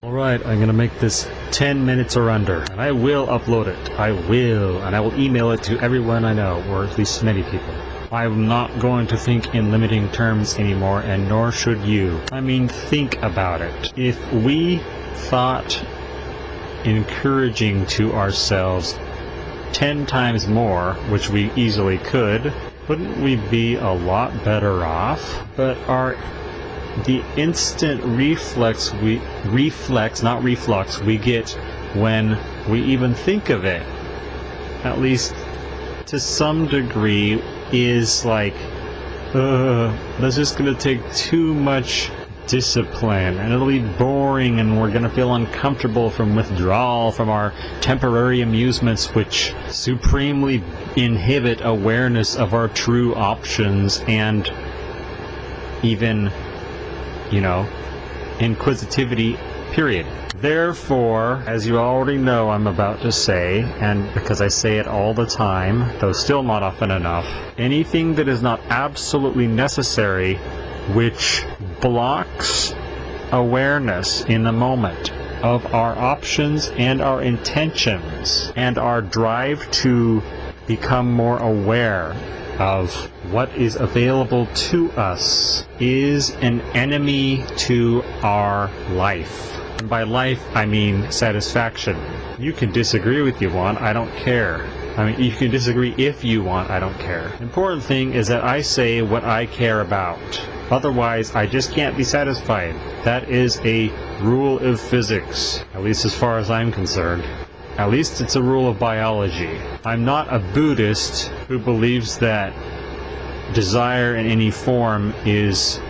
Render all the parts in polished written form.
Alright, I'm gonna make this 10 minutes or under, and I will upload it. I will, and I will email it to everyone I know, or at least many people. I'm not going to think in limiting terms anymore, and nor should you. I mean, think about it. If we thought encouraging to ourselves 10 times more, which we easily could, wouldn't we be a lot better off? But the instant reflex we get when we even think of it, at least to some degree, is like, that's just gonna take too much discipline, and it'll be boring, and we're gonna feel uncomfortable from withdrawal from our temporary amusements, which supremely inhibit awareness of our true options and even, inquisitivity, period. Therefore, as you already know I'm about to say, and because I say it all the time, though still not often enough, anything that is not absolutely necessary, which blocks awareness in the moment of our options and our intentions and our drive to become more aware of what is available to us, is an enemy to our life. And by life, I mean satisfaction. You can disagree with you want, I don't care. I mean, you can disagree if you want, I don't care. Important thing is that I say what I care about. Otherwise, I just can't be satisfied. That is a rule of physics, at least as far as I'm concerned. At least it's a rule of biology. I'm not a Buddhist who believes that desire in any form is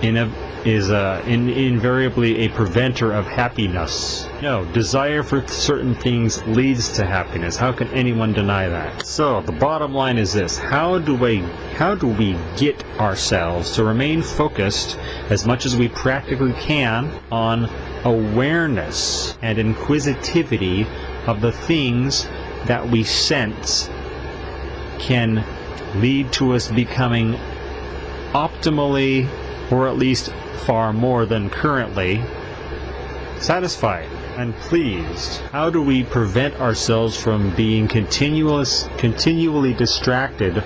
invariably a preventer of happiness. No, desire for certain things leads to happiness. How can anyone deny that? So the bottom line is this: how do we get ourselves to remain focused as much as we practically can on awareness and inquisitivity of the things that we sense can lead to us becoming optimally, or at least far more than currently, satisfied and pleased? How do we prevent ourselves from being continually distracted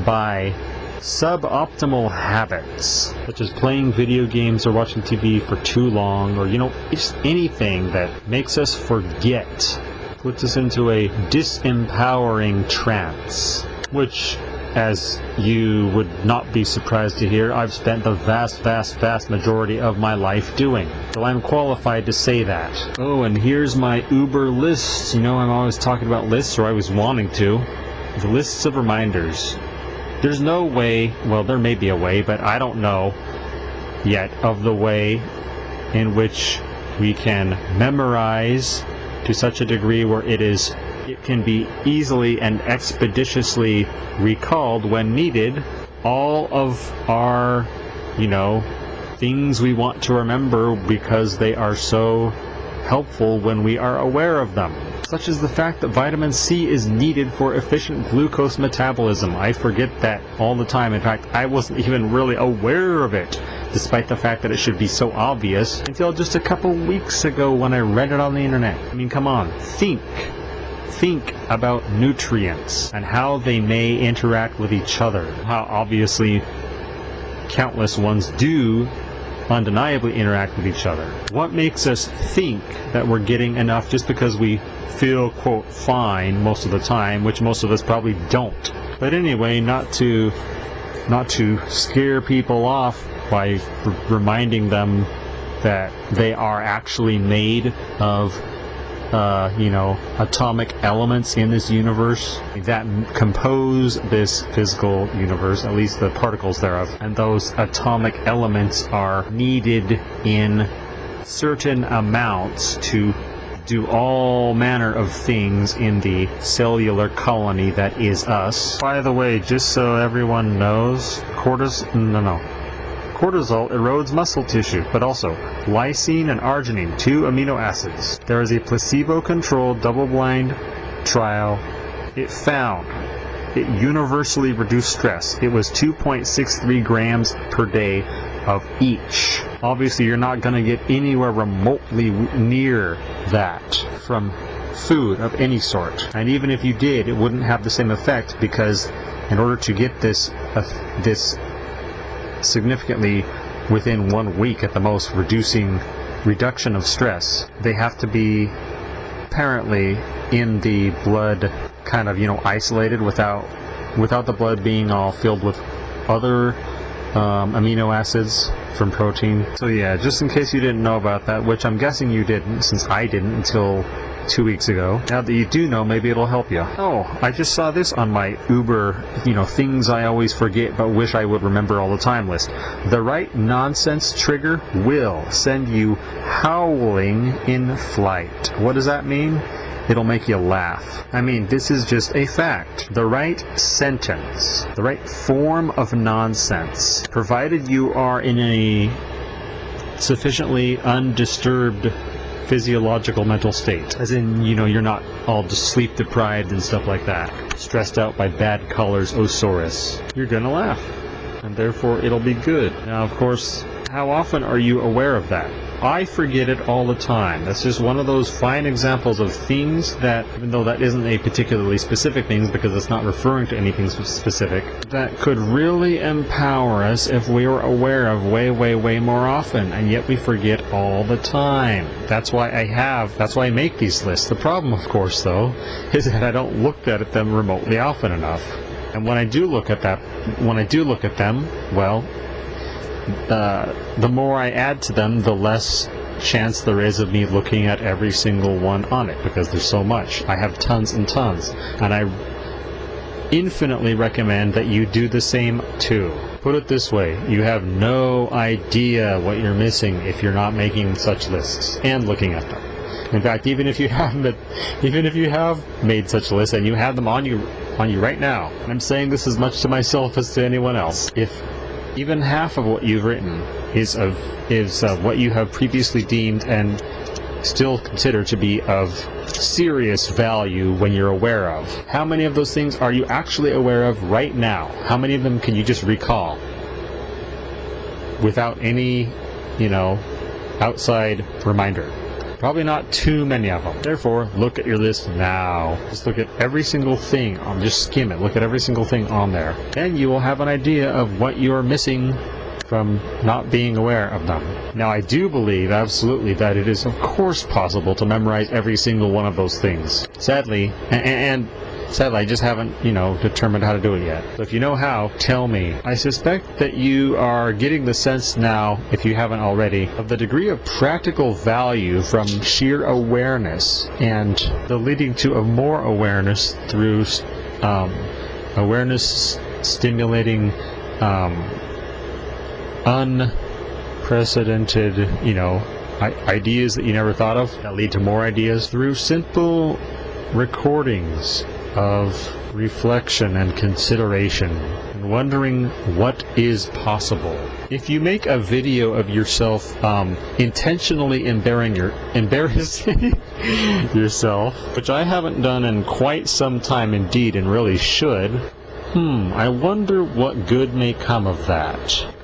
by suboptimal habits, such as playing video games or watching TV for too long, or just anything that makes us forget, puts us into a disempowering trance, which, as you would not be surprised to hear, I've spent the vast majority of my life doing. So I'm qualified to say that. Oh, and here's my Uber list. I'm always talking about lists, or I was wanting to. The lists of reminders. There's no way, well, there may be a way, but I don't know yet of the way in which we can memorize to such a degree where it can be easily and expeditiously recalled when needed, all of our, things we want to remember because they are so helpful when we are aware of them. Such as the fact that vitamin C is needed for efficient glucose metabolism. I forget that all the time. In fact, I wasn't even really aware of it, despite the fact that it should be so obvious, until just a couple weeks ago when I read it on the internet. I mean, come on, think about nutrients and how they may interact with each other. How obviously countless ones do undeniably interact with each other. What makes us think that we're getting enough just because we feel, quote, fine most of the time, which most of us probably don't. But anyway, not to scare people off by reminding them that they are actually made of atomic elements in this universe that compose this physical universe, at least the particles thereof, and those atomic elements are needed in certain amounts to do all manner of things in the cellular colony that is us. By the way, just so everyone knows, cortisol erodes muscle tissue, but also lysine and arginine, 2 amino acids. There is a placebo-controlled double-blind trial. It found it universally reduced stress. It was 2.63 grams per day of each. Obviously, you're not going to get anywhere remotely near that from food of any sort. And even if you did, it wouldn't have the same effect, because in order to get this significantly within 1 week at the most reduction of stress, they have to be apparently in the blood, kind of, isolated without the blood being all filled with other amino acids from protein. So yeah, just in case you didn't know about that, which I'm guessing you didn't, since I didn't until 2 weeks ago. Now that you do know, maybe it'll help you. Oh, I just saw this on my Uber, things I always forget but wish I would remember all the time list. The right nonsense trigger will send you howling in flight. What does that mean? It'll make you laugh. I mean, this is just a fact. The right sentence, the right form of nonsense, provided you are in a sufficiently undisturbed physiological mental state, as in, you're not all just sleep deprived and stuff like that, stressed out by bad colors, osaurus, you're gonna laugh, and therefore it'll be good. Now, of course, how often are you aware of that? I forget it all the time. That's just one of those fine examples of things that, even though that isn't a particularly specific thing because it's not referring to anything specific, that could really empower us if we were aware of way, way, way more often, and yet we forget all the time. That's why I make these lists. The problem, of course, though, is that I don't look at them remotely often enough. And when I do look at them, well, the more I add to them, the less chance there is of me looking at every single one on it, because there's so much. I have tons and tons, and I infinitely recommend that you do the same too. Put it this way, you have no idea what you're missing if you're not making such lists and looking at them. In fact, even if you have made such lists and you have them on you right now, and I'm saying this as much to myself as to anyone else, if even half of what you've written is what you have previously deemed and still consider to be of serious value when you're aware of, how many of those things are you actually aware of right now? How many of them can you just recall without any, outside reminder? Probably not too many of them. Therefore, look at your list now. Just look at every single thing. Just skim it. Look at every single thing on there. And you will have an idea of what you're missing from not being aware of them. Now, I do believe absolutely that it is, of course, possible to memorize every single one of those things. Sadly, I just haven't, determined how to do it yet. So if you know how, tell me. I suspect that you are getting the sense now, if you haven't already, of the degree of practical value from sheer awareness, and the leading to of more awareness through awareness stimulating unprecedented, ideas that you never thought of, that lead to more ideas through simple recordings of reflection and consideration, and wondering what is possible. If you make a video of yourself intentionally embarrassing yourself, which I haven't done in quite some time indeed, and really should, I wonder what good may come of that.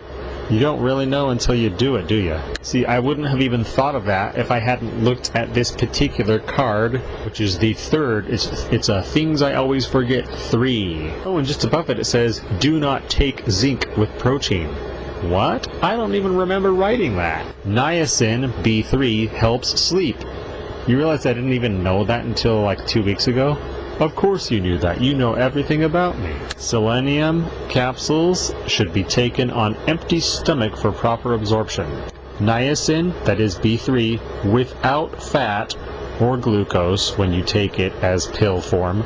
You don't really know until you do it, do you? See, I wouldn't have even thought of that if I hadn't looked at this particular card, which is the third. It's a Things I Always Forget 3. Oh, and just above it, it says, do not take zinc with protein. What? I don't even remember writing that. Niacin, B3, helps sleep. You realize I didn't even know that until like 2 weeks ago? Of course you knew that. You know everything about me. Selenium capsules should be taken on empty stomach for proper absorption. Niacin, that is B3, without fat or glucose when you take it as pill form,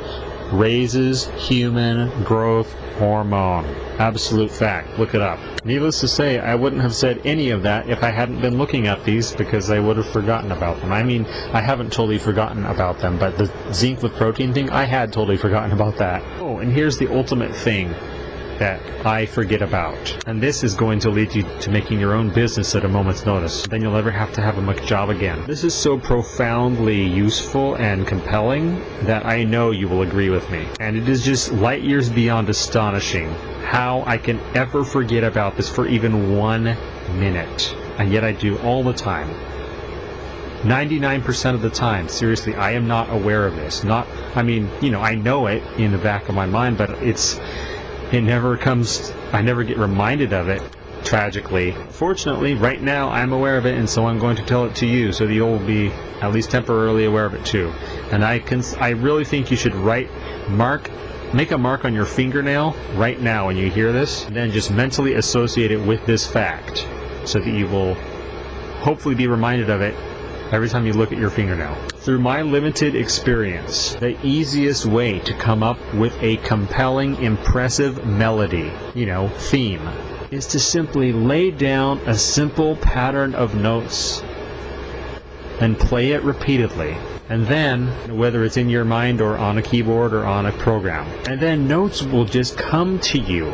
raises human growth hormone. Absolute fact. Look it up. Needless to say, I wouldn't have said any of that if I hadn't been looking at these, because I would have forgotten about them. I mean, I haven't totally forgotten about them, but the zinc with protein thing, I had totally forgotten about that. Oh, and here's the ultimate thing. that I forget about. And this is going to lead you to making your own business at a moment's notice. Then you'll never have to have a muck job again. This is so profoundly useful and compelling that I know you will agree with me. And it is just light years beyond astonishing how I can ever forget about this for even 1 minute. And yet I do all the time. 99% of the time, seriously, I am not aware of this. I know it in the back of my mind, but I never get reminded of it, tragically. Fortunately, right now, I'm aware of it, and so I'm going to tell it to you, so that you'll be at least temporarily aware of it too. And I really think you should make a mark on your fingernail right now when you hear this, and then just mentally associate it with this fact, so that you will hopefully be reminded of it every time you look at your fingernail. Through my limited experience, the easiest way to come up with a compelling, impressive melody, theme, is to simply lay down a simple pattern of notes and play it repeatedly. And then, whether it's in your mind or on a keyboard or on a program, and then notes will just come to you.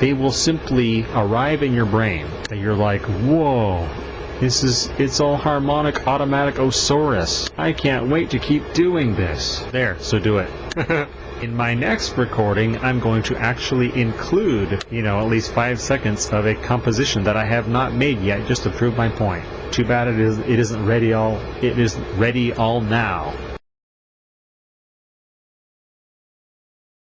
They will simply arrive in your brain, and you're like, whoa. It's all harmonic automatic-osaurus. I can't wait to keep doing this. There, so do it. In my next recording, I'm going to actually include, at least 5 seconds of a composition that I have not made yet, just to prove my point. Too bad it isn't ready all now.